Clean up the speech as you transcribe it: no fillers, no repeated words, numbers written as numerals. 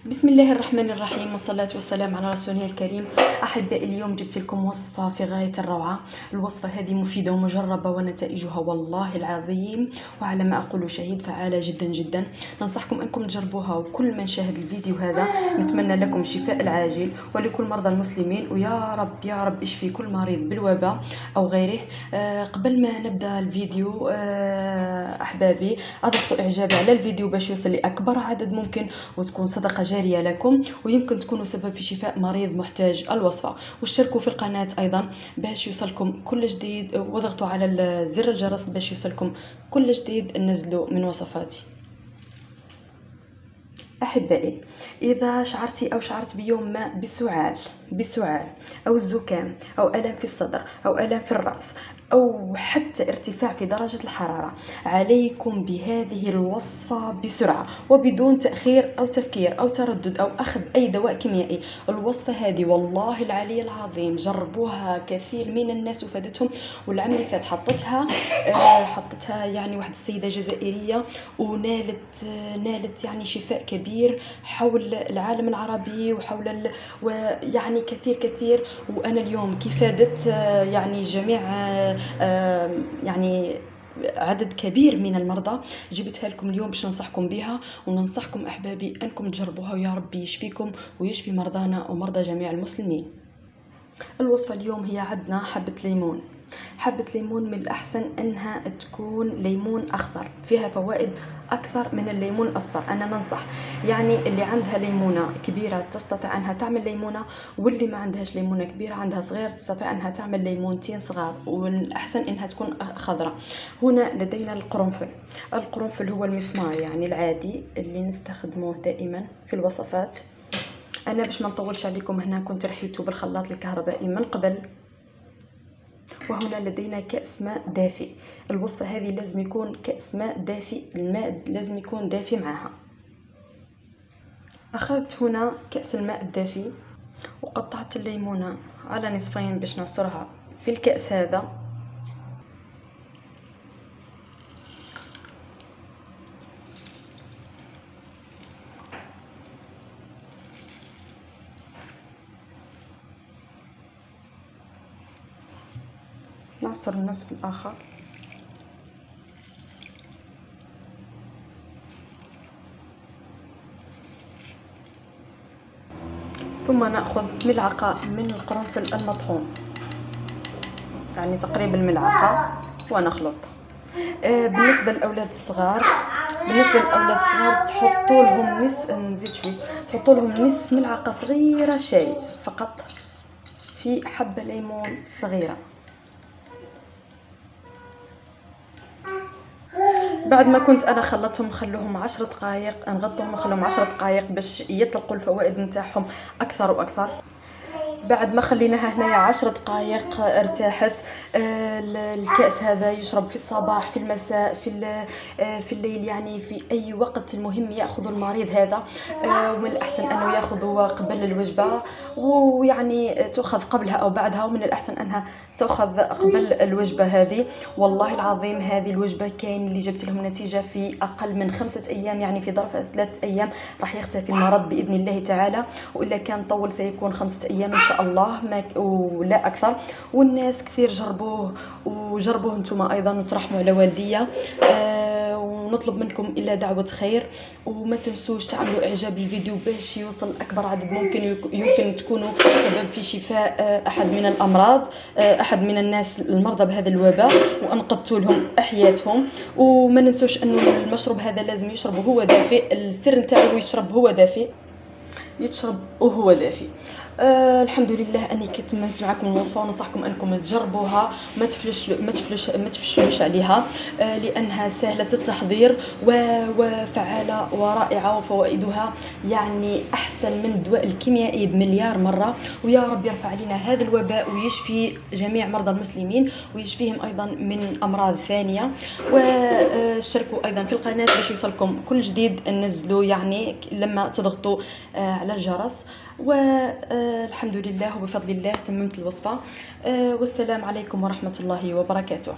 بسم الله الرحمن الرحيم، والصلاة والسلام على رسوله الكريم. أحبائي، اليوم جبت لكم وصفة في غاية الروعة. الوصفة هذه مفيدة ومجربة ونتائجها والله العظيم وعلى ما أقول شهيد فعالة جدا جدا. ننصحكم أنكم تجربوها، وكل من شاهد الفيديو هذا نتمنى لكم الشفاء العاجل ولكل مرضى المسلمين، ويا رب يا رب اشفي كل مريض بالوباء أو غيره. قبل ما نبدأ الفيديو أحبابي، أضغطوا إعجاب على الفيديو باش يوصل لأكبر عدد ممكن، وتكون صدقة جارية لكم، ويمكن تكونوا سبب في شفاء مريض محتاج الوصفة. واشتركوا في القناة أيضا باش يوصلكم كل جديد، واضغطوا على زر الجرس باش يوصلكم كل جديد ننزله من وصفاتي. أحبائي، إذا شعرتي أو شعرت بيوم ما بسعال أو الزكام أو ألم في الصدر أو ألم في الرأس أو حتى ارتفاع في درجة الحرارة، عليكم بهذه الوصفة بسرعة وبدون تأخير أو تفكير أو تردد أو أخذ أي دواء كيميائي. الوصفة هذه والله العلي العظيم جربوها كثير من الناس وفادتهم. والعام اللي فات حطتها يعني واحد السيدة جزائرية، ونالت يعني شفاء كبير حول العالم العربي وحول ويعني كثير. وأنا اليوم كفادت يعني جميع يعني عدد كبير من المرضى، جبتها لكم اليوم باش ننصحكم بها، وننصحكم أحبابي أنكم تجربوها، ويا رب يشفيكم ويشفي مرضانا ومرضى جميع المسلمين. الوصفة اليوم هي عندنا حبة ليمون. من الأحسن أنها تكون ليمون أخضر، فيها فوائد أكثر من الليمون الأصفر. أنا ننصح يعني اللي عندها ليمونة كبيرة تستطيع أنها تعمل ليمونة، واللي ما عندهاش ليمونة كبيرة عندها صغير تستطيع أنها تعمل ليمونتين صغار، والأحسن أنها تكون خضراء. هنا لدينا القرنفل هو المسمار يعني العادي اللي نستخدمه دائما في الوصفات. أنا باش ما نطولش عليكم هنا كنت رحيته بالخلاط الكهربائي من قبل. وهنا لدينا كأس ماء دافئ. الوصفة هذه لازم يكون كأس ماء دافئ، الماء لازم يكون دافئ معها. أخذت هنا كأس الماء الدافئ وقطعت الليمونة على نصفين باش نعصرها في الكأس هذا. نعصر النصف الآخر. ثم نأخذ ملعقة من القرنفل المطحون، يعني تقريبا ملعقة، ونخلط. بالنسبة للأولاد الصغار تحطوا لهم نصف ملعقة صغيرة شاي فقط في حبة ليمون صغيرة. بعد ما كنت انا خلطهم خلوهم 10 دقائق، نغطوهم وخلوهم 10 دقائق باش يطلقوا الفوائد نتاعهم اكثر واكثر. بعد ما خليناها هنايا 10 دقائق ارتاحت. الكأس هذا يشرب في الصباح، في المساء، في الليل، يعني في اي وقت المهم ياخذ المريض هذا. ومن الاحسن انه ياخذه قبل الوجبه، ويعني تؤخذ قبلها او بعدها، ومن الاحسن انها تؤخذ قبل الوجبه هذه. والله العظيم هذه الوجبه كاين اللي جبت لهم نتيجه في اقل من 5 ايام، يعني في ظرف 3 ايام راح يختفي المرض باذن الله تعالى، والا كان طول سيكون 5 ايام ان شاء الله ولا اكثر. والناس كثير جربوه انتم ايضا، وترحموا على والديا. ونطلب منكم الا دعوة خير، وما تنسوش تعملوا اعجاب للفيديو باش يوصل اكبر عدد ممكن. يمكن تكونوا سبب في شفاء احد من الامراض، احد من الناس المرضى بهذا الوباء، وانقذتوا لهم احياتهم. وما ننسوش انه المشروب هذا لازم يشرب وهو دافئ. السر نتاعو يشرب وهو دافئ. الحمد لله اني كتممت معكم الوصفه، وننصحكم انكم تجربوها، ما تفشلوش عليها، لانها سهله التحضير وفعاله ورائعه، وفوائدها يعني احسن من الدواء الكيميائي بمليار مره. ويا رب يرفع علينا هذا الوباء ويشفي جميع مرضى المسلمين، ويشفيهم ايضا من امراض ثانيه. واشتركوا ايضا في القناه باش يوصلكم كل جديد ننزلوا، يعني لما تضغطوا على الجرس. والحمد لله وبفضل الله تممت الوصفة. والسلام عليكم ورحمة الله وبركاته.